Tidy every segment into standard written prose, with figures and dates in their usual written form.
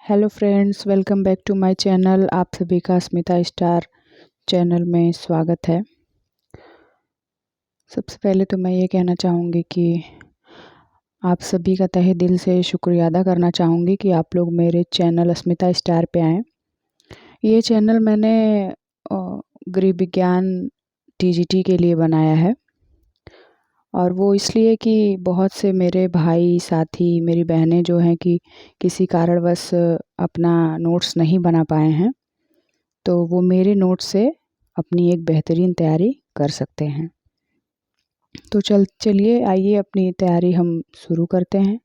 Hello friends, welcome back to my channel. आप सभी का स्मिता स्टार चैनल में स्वागत है। सबसे पहले तो मैं ये कहना चाहूँगी कि आप सभी का तहे दिल से शुक्रिया अदा करना चाहूँगी कि आप लोग मेरे चैनल स्मिता स्टार पे आएँ। ये चैनल मैंने गृह विज्ञान टीजीटी के लिए बनाया है, और वो इसलिए कि बहुत से मेरे भाई साथी, मेरी बहनें जो हैं कि किसी कारणवश अपना नोट्स नहीं बना पाए हैं, तो वो मेरे नोट्स से अपनी एक बेहतरीन तैयारी कर सकते हैं। तो चलिए आइए अपनी तैयारी हम शुरू करते हैं।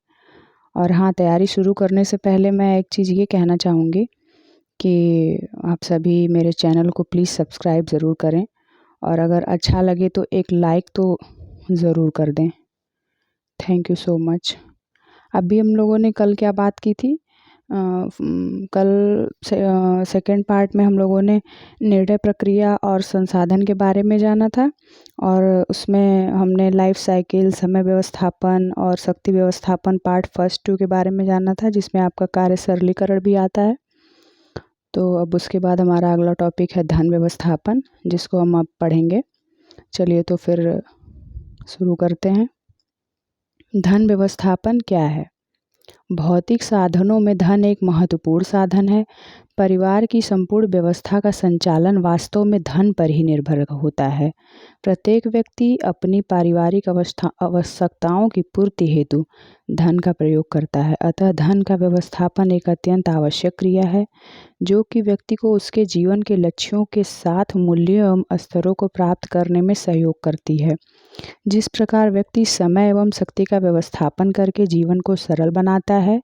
और हाँ, तैयारी शुरू करने से पहले मैं एक चीज़ ये कहना चाहूँगी कि आप सभी मेरे चैनल को प्लीज़ सब्सक्राइब ज़रूर करें, और अगर अच्छा लगे तो एक लाइक तो ज़रूर कर दें। Thank you so much. अभी हम लोगों ने कल क्या बात की थी? कल सेकंड पार्ट में हम लोगों ने निर्णय प्रक्रिया और संसाधन के बारे में जाना था, और उसमें हमने लाइफ साइकिल, समय व्यवस्थापन और शक्ति व्यवस्थापन पार्ट फर्स्ट 2 के बारे में जाना था, जिसमें आपका कार्य सरलीकरण भी आता है। तो अब उसके बाद हमारा अगला टॉपिक है धन व्यवस्थापन, जिसको हम अब पढ़ेंगे। चलिए तो फिर शुरू करते हैं। धन व्यवस्थापन क्या है? भौतिक साधनों में धन एक महत्वपूर्ण साधन है। परिवार की संपूर्ण व्यवस्था का संचालन वास्तव में धन पर ही निर्भर होता है। प्रत्येक व्यक्ति अपनी पारिवारिक आवश्यकताओं की पूर्ति हेतु धन का प्रयोग करता है। अतः धन का व्यवस्थापन एक अत्यंत आवश्यक क्रिया है, जो कि व्यक्ति को उसके जीवन के लक्ष्यों के साथ मूल्यों एवं स्तरों को प्राप्त करने में सहयोग करती है। जिस प्रकार व्यक्ति समय एवं शक्ति का व्यवस्थापन करके जीवन को सरल बनाता है,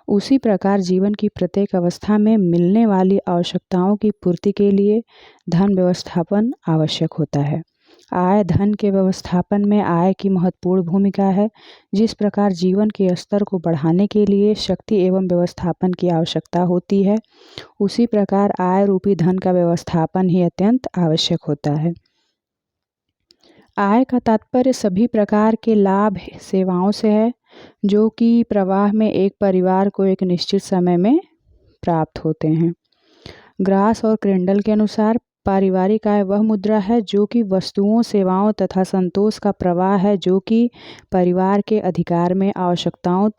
उसी प्रकार जीवन की प्रत्येक अवस्था में मिलने वाली आवश्यकताओं की पूर्ति के लिए धन व्यवस्थापन आवश्यक होता है। आय धन के व्यवस्थापन में आय की महत्वपूर्ण भूमिका है। जिस प्रकार जीवन के स्तर को बढ़ाने के लिए शक्ति एवं व्यवस्थापन की आवश्यकता होती है, उसी प्रकार आय रूपी धन का व्यवस्थापन ही अत्यंत आवश्यक होता है। आय का तात्पर्य सभी प्रकार के लाभ सेवाओं से है, जो कि प्रवाह में एक परिवार को एक निश्चित समय में प्राप्त होते हैं। ग्रास और क्रेंडल के अनुसार पारिवारिक आय वह मुद्रा है जो कि वस्तुओं, सेवाओं तथा संतोष का प्रवाह है, जो कि परिवार के अधिकार में आवश्यकताओं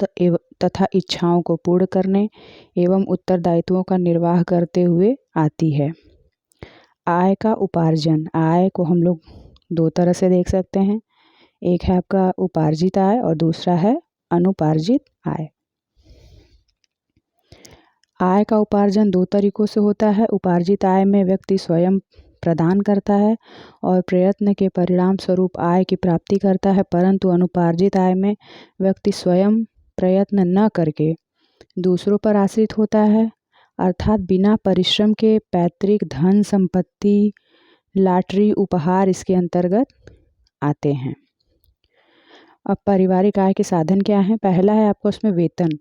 तथा इच्छाओं को पूर्ण करने एवं उत्तरदायित्वों का निर्वाह करते हुए आती है। आय का उपार्जन। आय को हम लोग दो तरह से देख सकते हैं। एक है आपका उपार्जित आय और दूसरा है अनुपार्जित आय। आय का उपार्जन दो तरीकों से होता है। उपार्जित आय में व्यक्ति स्वयं प्रदान करता है और प्रयत्न के परिणाम स्वरूप आय की प्राप्ति करता है, परंतु अनुपार्जित आय में व्यक्ति स्वयं प्रयत्न न करके दूसरों पर आश्रित होता है, अर्थात बिना परिश्रम के पैतृक धन संपत्ति, लॉटरी, उपहार इसके अंतर्गत आते हैं। अब पारिवारिक आय के साधन क्या हैं? पहला है आपका उसमें वेतन।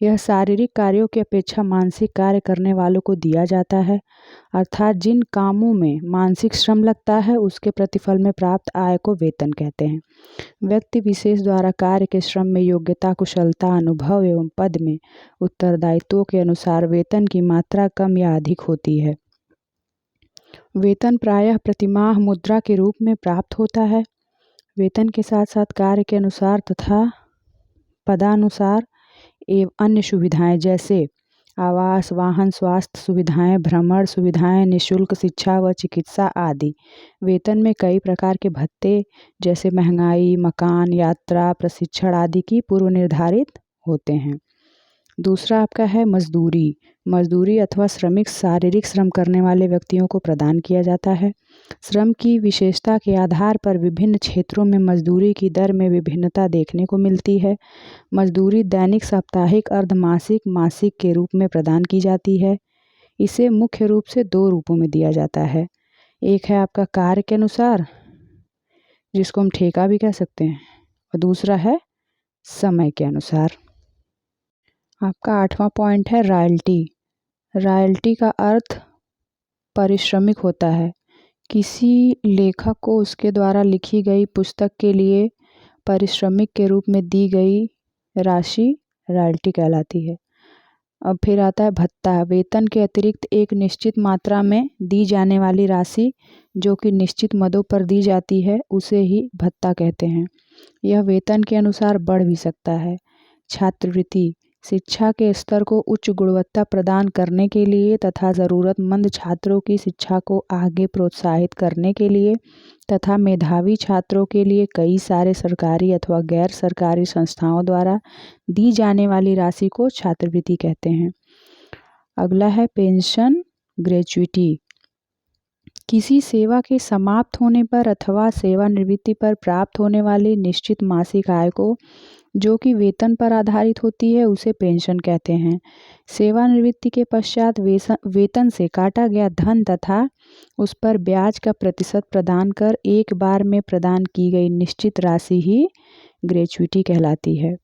यह शारीरिक कार्यों की अपेक्षा मानसिक कार्य करने वालों को दिया जाता है, अर्थात जिन कामों में मानसिक श्रम लगता है उसके प्रतिफल में प्राप्त आय को वेतन कहते हैं। व्यक्ति विशेष द्वारा कार्य के श्रम में योग्यता, कुशलता, अनुभव एवं पद में उत्तरदायित्वों के अनुसार वेतन की मात्रा कम या अधिक होती है। वेतन प्रायः प्रतिमाह मुद्रा के रूप में प्राप्त होता है। वेतन के साथ साथ कार्य के अनुसार तथा पदानुसार एवं अन्य सुविधाएं जैसे आवास, वाहन, स्वास्थ्य सुविधाएं, भ्रमण सुविधाएं, निःशुल्क शिक्षा व चिकित्सा आदि। वेतन में कई प्रकार के भत्ते जैसे महंगाई, मकान, यात्रा, प्रशिक्षण आदि की पूर्व निर्धारित होते हैं। दूसरा आपका है मजदूरी। मजदूरी अथवा श्रमिक शारीरिक श्रम करने वाले व्यक्तियों को प्रदान किया जाता है। श्रम की विशेषता के आधार पर विभिन्न क्षेत्रों में मजदूरी की दर में विभिन्नता देखने को मिलती है। मजदूरी दैनिक, साप्ताहिक, अर्धमासिक, मासिक के रूप में प्रदान की जाती है। इसे मुख्य रूप से दो रूपों में दिया जाता है। एक है आपका कार्य के अनुसार, जिसको हम ठेका भी कह सकते हैं, और दूसरा है समय के अनुसार। आपका 8वां पॉइंट है रॉयल्टी। रॉयल्टी का अर्थ पारिश्रमिक होता है। किसी लेखक को उसके द्वारा लिखी गई पुस्तक के लिए पारिश्रमिक के रूप में दी गई राशि रॉयल्टी कहलाती है। अब फिर आता है भत्ता। वेतन के अतिरिक्त एक निश्चित मात्रा में दी जाने वाली राशि जो कि निश्चित मदों पर दी जाती है उसे ही भत्ता कहते हैं। यह वेतन के अनुसार बढ़ भी सकता है। छात्रवृत्ति शिक्षा के स्तर को उच्च गुणवत्ता प्रदान करने के लिए तथा ज़रूरतमंद छात्रों की शिक्षा को आगे प्रोत्साहित करने के लिए तथा मेधावी छात्रों के लिए कई सारे सरकारी अथवा गैर सरकारी संस्थाओं द्वारा दी जाने वाली राशि को छात्रवृत्ति कहते हैं। अगला है पेंशन ग्रेच्युटी। किसी सेवा के समाप्त होने पर अथवा सेवानिवृत्ति पर प्राप्त होने वाली निश्चित मासिक आय को जो कि वेतन पर आधारित होती है उसे पेंशन कहते हैं। सेवानिवृत्ति के पश्चात वेतन से काटा गया धन तथा उस पर ब्याज का प्रतिशत प्रदान कर एक बार में प्रदान की गई निश्चित राशि ही ग्रेच्युटी कहलाती है।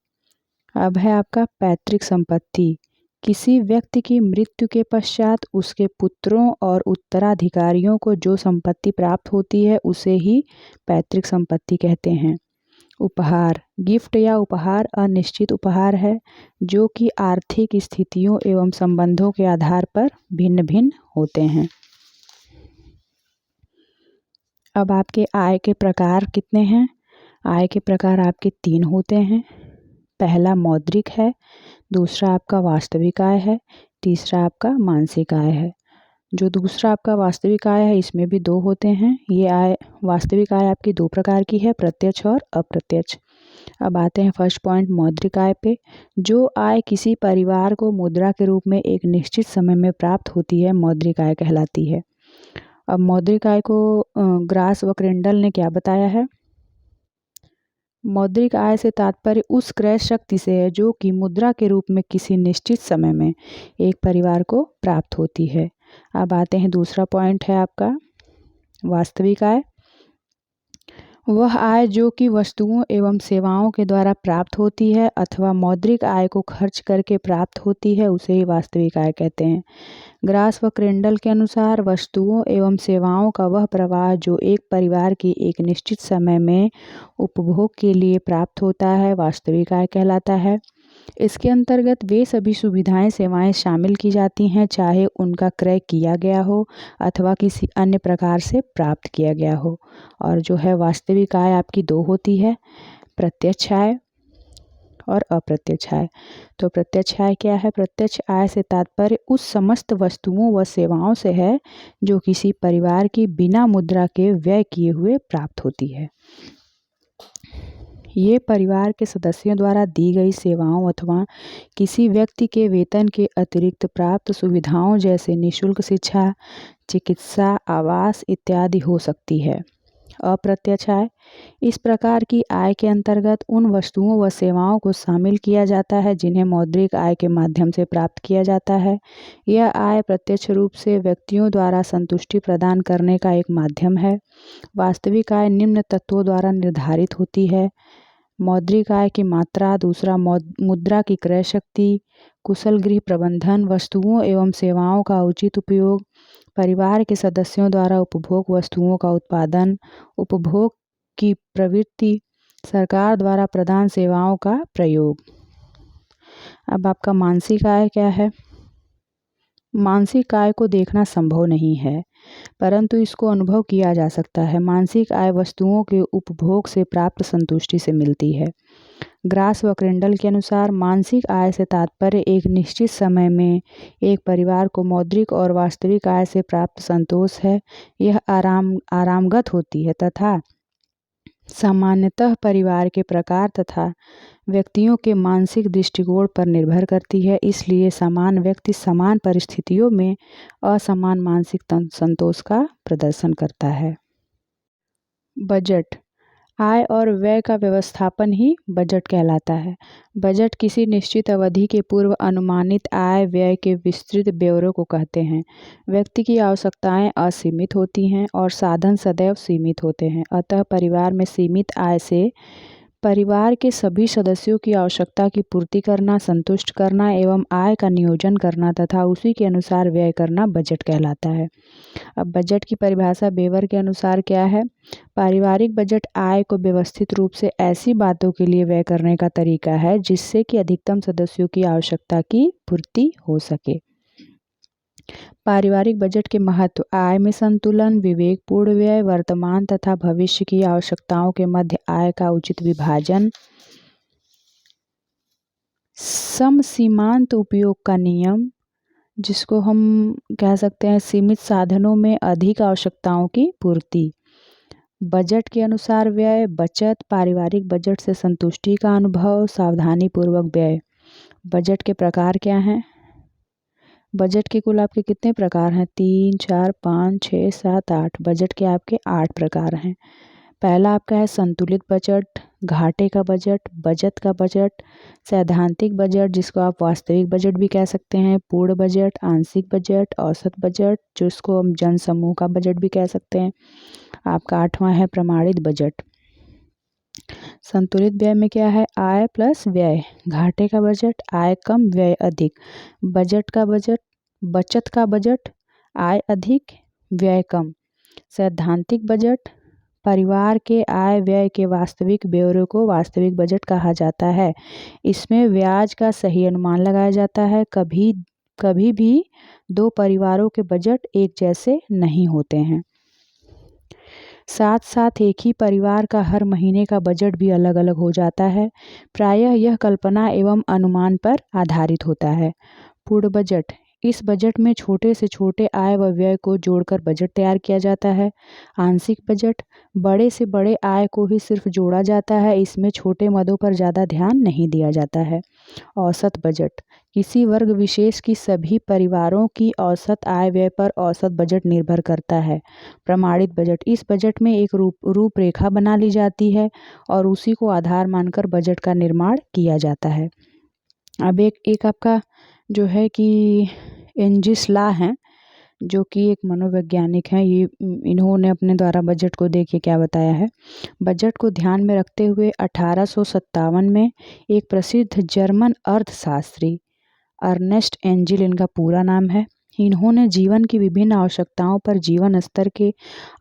अब है आपका पैतृक संपत्ति। किसी व्यक्ति की मृत्यु के पश्चात उसके पुत्रों और उत्तराधिकारियों को जो संपत्ति प्राप्त होती है उसे ही पैतृक संपत्ति कहते हैं। उपहार गिफ्ट या उपहार अनिश्चित उपहार है जो कि आर्थिक स्थितियों एवं संबंधों के आधार पर भिन्न भिन्न होते हैं। अब आपके आय के प्रकार कितने हैं? आय के प्रकार आपके 3 होते हैं। पहला मौद्रिक है, दूसरा आपका वास्तविक आय है, तीसरा आपका मानसिक आय है। जो दूसरा आपका वास्तविक आय है इसमें भी 2 होते हैं। ये आय वास्तविक आय आपकी 2 प्रकार की है, प्रत्यक्ष और अप्रत्यक्ष। अब आते हैं फर्स्ट पॉइंट मौद्रिक आय पे। जो आय किसी परिवार को मुद्रा के रूप में एक निश्चित समय में प्राप्त होती है मौद्रिक आय कहलाती है। अब मौद्रिक आय को ग्रास व क्रेंडल ने क्या बताया है? मौद्रिक आय से तात्पर्य उस क्रय शक्ति से है जो कि मुद्रा के रूप में किसी निश्चित समय में एक परिवार को प्राप्त होती है। अब आते हैं दूसरा पॉइंट है आपका वास्तविक आय। वह आय जो कि वस्तुओं एवं सेवाओं के द्वारा प्राप्त होती है अथवा मौद्रिक आय को खर्च करके प्राप्त होती है उसे ही वास्तविक आय कहते हैं। ग्रास व क्रेंडल के अनुसार वस्तुओं एवं सेवाओं का वह प्रवाह जो एक परिवार की एक निश्चित समय में उपभोग के लिए प्राप्त होता है वास्तविक आय कहलाता है। इसके अंतर्गत वे सभी सुविधाएं सेवाएं शामिल की जाती हैं चाहे उनका क्रय किया गया हो अथवा किसी अन्य प्रकार से प्राप्त किया गया हो। और जो है वास्तविक आय आपकी 2 होती है, प्रत्यक्ष आय और अप्रत्यक्ष आय। तो प्रत्यक्ष आय क्या है? प्रत्यक्ष आय से तात्पर्य उस समस्त वस्तुओं व सेवाओं से है जो किसी परिवार की बिना मुद्रा के व्यय किए हुए प्राप्त होती है। ये परिवार के सदस्यों द्वारा दी गई सेवाओं अथवा किसी व्यक्ति के वेतन के अतिरिक्त प्राप्त सुविधाओं जैसे निःशुल्क शिक्षा, चिकित्सा, आवास इत्यादि हो सकती है। अप्रत्यक्ष आय इस प्रकार की आय के अंतर्गत उन वस्तुओं व सेवाओं को शामिल किया जाता है जिन्हें मौद्रिक आय के माध्यम से प्राप्त किया जाता है। यह आय प्रत्यक्ष रूप से व्यक्तियों द्वारा संतुष्टि प्रदान करने का एक माध्यम है। वास्तविक आय निम्न तत्वों द्वारा निर्धारित होती है। मौद्रिक आय की मात्रा, दूसरा मुद्रा की क्रय शक्ति, कुशल गृह प्रबंधन, वस्तुओं एवं सेवाओं का उचित उपयोग, परिवार के सदस्यों द्वारा उपभोग वस्तुओं का उत्पादन, उपभोग की प्रवृत्ति, सरकार द्वारा प्रदान सेवाओं का प्रयोग। अब आपका मानसिक आय क्या है? मानसिक आय को देखना संभव नहीं है परंतु इसको अनुभव किया जा सकता है। मानसिक आय वस्तुओं के उपभोग से प्राप्त संतुष्टि से मिलती है। ग्रास व क्रेंडल के अनुसार मानसिक आय से तात्पर्य एक निश्चित समय में एक परिवार को मौद्रिक और वास्तविक आय से प्राप्त संतोष है। यह आरामगत होती है तथा सामान्यतः परिवार के प्रकार तथा व्यक्तियों के मानसिक दृष्टिकोण पर निर्भर करती है। इसलिए समान व्यक्ति समान परिस्थितियों में असमान मानसिक संतोष का प्रदर्शन करता है। बजट आय और व्यय का व्यवस्थापन ही बजट कहलाता है। बजट किसी निश्चित अवधि के पूर्व अनुमानित आय व्यय के विस्तृत ब्यौरे को कहते हैं। व्यक्ति की आवश्यकताएं असीमित होती हैं और साधन सदैव सीमित होते हैं। अतः परिवार में सीमित आय से परिवार के सभी सदस्यों की आवश्यकता की पूर्ति करना, संतुष्ट करना एवं आय का नियोजन करना तथा उसी के अनुसार व्यय करना बजट कहलाता है। अब बजट की परिभाषा बेवर के अनुसार क्या है? पारिवारिक बजट आय को व्यवस्थित रूप से ऐसी बातों के लिए व्यय करने का तरीका है जिससे कि अधिकतम सदस्यों की आवश्यकता की पूर्ति हो सके। पारिवारिक बजट के महत्व: आय में संतुलन, विवेकपूर्ण व्यय, वर्तमान तथा भविष्य की आवश्यकताओं के मध्य आय का उचित विभाजन, समसीमांत उपयोग का नियम, जिसको हम कह सकते हैं सीमित साधनों में अधिक आवश्यकताओं की पूर्ति। बजट के अनुसार व्यय, बचत, पारिवारिक बजट से संतुष्टि का अनुभव, सावधानीपूर्वक व्यय। बजट के प्रकार क्या हैं? बजट के कुल आपके कितने प्रकार हैं? 3, 4, 5, 6, 7, 8। बजट के आपके 8 प्रकार हैं। पहला आपका है संतुलित बजट, घाटे का बजट, बचत का बजट, सैद्धांतिक बजट जिसको आप वास्तविक बजट भी कह सकते हैं, पूर्ण बजट, आंशिक बजट, औसत बजट जिसको हम जनसमूह का बजट भी कह सकते हैं। आपका 8वां है प्रमाणित बजट। संतुलित व्यय में क्या है? आय प्लस व्यय। घाटे का बजट, आय कम व्यय अधिक। बजट का बजट, बचत का बजट, आय अधिक व्यय कम। सैद्धांतिक बजट, परिवार के आय व्यय के वास्तविक ब्यौरे को वास्तविक बजट कहा जाता है। इसमें ब्याज का सही अनुमान लगाया जाता है। कभी भी दो परिवारों के बजट एक जैसे नहीं होते हैं। साथ साथ एक ही परिवार का हर महीने का बजट भी अलग अलग हो जाता है। प्रायः यह कल्पना एवं अनुमान पर आधारित होता है। पूर्ण बजट, इस बजट में छोटे से छोटे आय व व्यय को जोड़कर बजट तैयार किया जाता है। आंशिक बजट, बड़े से बड़े आय को ही सिर्फ जोड़ा जाता है, इसमें छोटे मदों पर ज़्यादा ध्यान नहीं दिया जाता है। औसत बजट, किसी वर्ग विशेष की सभी परिवारों की औसत आय व्यय पर औसत बजट निर्भर करता है। प्रमाणित बजट, इस बजट में एक रूपरेखा बना ली जाती है और उसी को आधार मानकर बजट का निर्माण किया जाता है। अब एक आपका जो है कि एंजिस ला हैं, जो कि एक मनोवैज्ञानिक हैं। ये इन्होंने अपने द्वारा बजट को देखिए क्या बताया है। बजट को ध्यान में रखते हुए 1857 में एक प्रसिद्ध जर्मन अर्थशास्त्री अर्नेस्ट एंजिल, इनका पूरा नाम है, इन्होंने जीवन की विभिन्न आवश्यकताओं पर जीवन स्तर के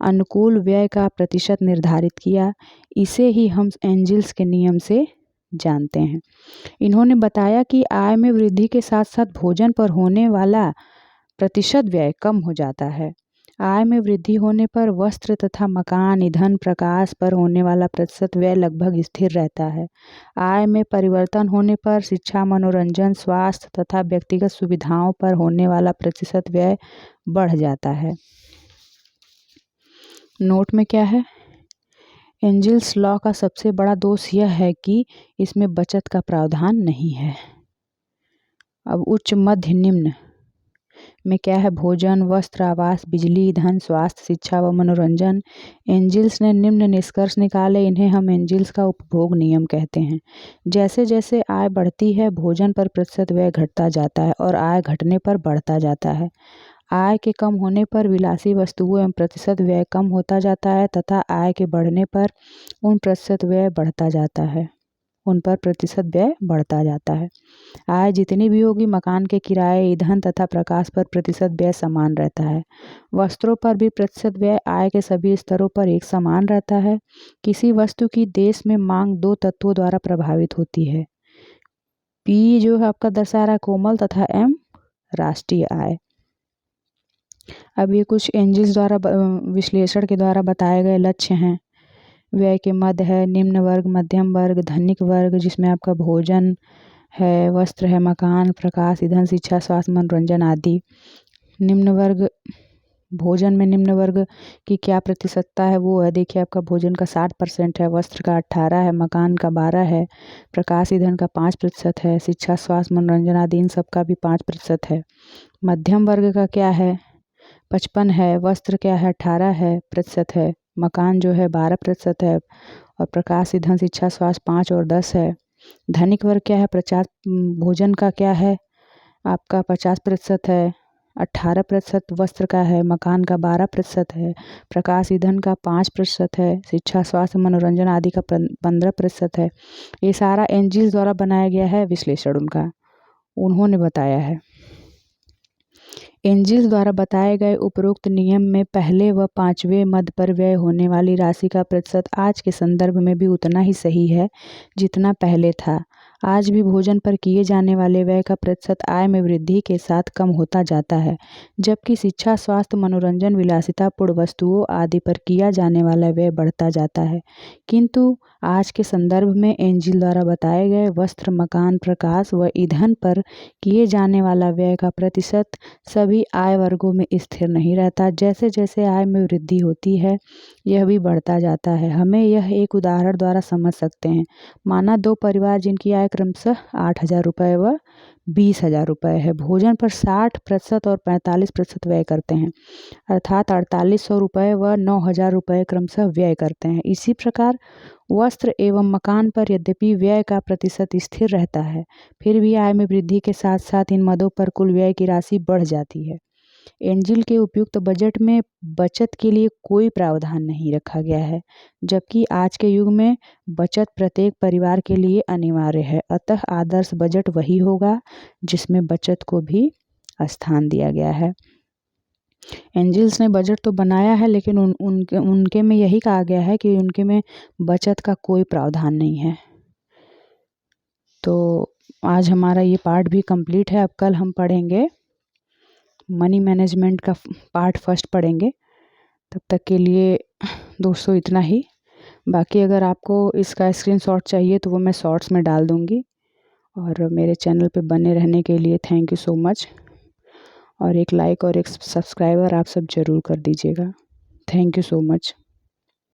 अनुकूल व्यय का प्रतिशत निर्धारित किया। इसे ही हम एंजिल्स के नियम से जानते हैं। इन्होंने बताया कि आय में वृद्धि के साथ साथ भोजन पर होने वाला प्रतिशत व्यय कम हो जाता है। आय में वृद्धि होने पर वस्त्र तथा मकान, ईंधन, प्रकाश पर होने वाला प्रतिशत व्यय लगभग स्थिर रहता है। आय में परिवर्तन होने पर शिक्षा, मनोरंजन, स्वास्थ्य तथा व्यक्तिगत सुविधाओं पर होने वाला प्रतिशत व्यय बढ़ जाता है। नोट में क्या है? एंजिल्स लॉ का सबसे बड़ा दोष यह है कि इसमें बचत का प्रावधान नहीं है। अब उच्च, मध्य, निम्न में क्या है? भोजन, वस्त्र, आवास, बिजली, धन, स्वास्थ्य, शिक्षा व मनोरंजन। एंजिल्स ने निम्न निष्कर्ष निकाले, इन्हें हम एंजिल्स का उपभोग नियम कहते हैं। जैसे जैसे आय बढ़ती है, भोजन पर प्रतिशत व्यय घटता जाता है और आय घटने पर बढ़ता जाता है। आय के कम होने पर विलासी वस्तुओं एवं प्रतिशत व्यय कम होता जाता है तथा आय के बढ़ने पर उन प्रतिशत व्यय बढ़ता जाता है, उन पर प्रतिशत व्यय बढ़ता जाता है। आय जितनी भी होगी, मकान के किराए, ईंधन तथा प्रकाश पर प्रतिशत व्यय समान रहता है। वस्त्रों पर भी प्रतिशत व्यय आय के सभी स्तरों पर एक समान रहता है। किसी वस्तु की देश में मांग दो तत्वों द्वारा प्रभावित होती है। पी जो है आपका दर्शा रहा है कोमल तथा एम राष्ट्रीय आय। अब ये कुछ एंजिल्स द्वारा विश्लेषण के द्वारा बताए गए लक्ष्य हैं। व्यय के मध्य है निम्न वर्ग, मध्यम वर्ग, धनिक वर्ग जिसमें आपका भोजन है, वस्त्र है, मकान, प्रकाश, ईंधन, शिक्षा, स्वास्थ्य, मनोरंजन आदि। निम्न वर्ग, भोजन में निम्न वर्ग की क्या प्रतिशतता है वो है, देखिए आपका भोजन का 60% है, वस्त्र का 18 है, मकान का 12 है, प्रकाश ईंधन का 5% है, शिक्षा, स्वास्थ्य, मनोरंजन आदि इन सब का भी 5% है। मध्यम वर्ग का क्या है? 55 है, वस्त्र क्या है? 18% है, मकान जो है 12% है और प्रकाश ईंधन, शिक्षा, स्वास्थ्य 5 और 10 है। धनिक वर्ग क्या है? 50, भोजन का क्या है आपका 50% है, 18%, वस्त्र का है, मकान का 12% है, प्रकाश ईंधन का 5% है, शिक्षा स्वास्थ्य मनोरंजन आदि का 15% है। ये सारा एनजीएल द्वारा बनाया गया है विश्लेषण उनका, उन्होंने बताया है। एनजीएल द्वारा बताए गए उपरोक्त नियम में पहले व 5वें मद पर व्यय होने वाली राशि का प्रतिशत आज के संदर्भ में भी उतना ही सही है जितना पहले था। आज भी भोजन पर किए जाने वाले व्यय का प्रतिशत आय में वृद्धि के साथ कम होता जाता है, जबकि शिक्षा स्वास्थ्य मनोरंजन विलासितापूर्ण वस्तुओं आदि पर किया जाने वाला व्यय बढ़ता जाता है। किंतु आज के संदर्भ में एनजीएल द्वारा बताए गए वस्त्र मकान प्रकाश व ईंधन पर किए जाने वाला व्यय का प्रतिशत सभी आय वर्गों में स्थिर नहीं रहता। जैसे जैसे आय में वृद्धि होती है यह भी बढ़ता जाता है। हमें यह एक उदाहरण द्वारा समझ सकते हैं। माना 2 परिवार जिनकी आय क्रमशः 8,000 रुपये व 20,000 रुपये है, भोजन पर 60% और 45% व्यय करते हैं, अर्थात 4,800 रुपये व 9,000 रुपये क्रमशः व्यय करते हैं। इसी प्रकार वस्त्र एवं मकान पर यद्यपि व्यय का प्रतिशत स्थिर रहता है, फिर भी आय में वृद्धि के साथ साथ इन मदों पर कुल व्यय की राशि बढ़ जाती है। एनजीएल के उपयुक्त बजट में बचत के लिए कोई प्रावधान नहीं रखा गया है, जबकि आज के युग में बचत प्रत्येक परिवार के लिए अनिवार्य है। अतः आदर्श बजट वही होगा जिसमें बचत को भी स्थान दिया गया है। एनजीएल्स ने बजट तो बनाया है, लेकिन उनके में यही कहा गया है कि उनके में बचत का कोई प्रावधान नहीं है। तो आज हमारा ये पार्ट भी कंप्लीट है। अब कल हम पढ़ेंगे मनी मैनेजमेंट का पार्ट फर्स्ट पढ़ेंगे। तब तक के लिए दोस्तों इतना ही। बाकी अगर आपको इसका स्क्रीनशॉट चाहिए तो वो मैं शॉर्ट्स में डाल दूँगी। और मेरे चैनल पे बने रहने के लिए थैंक यू सो मच। और एक लाइक और एक सब्सक्राइबर आप सब ज़रूर कर दीजिएगा। Thank you so much.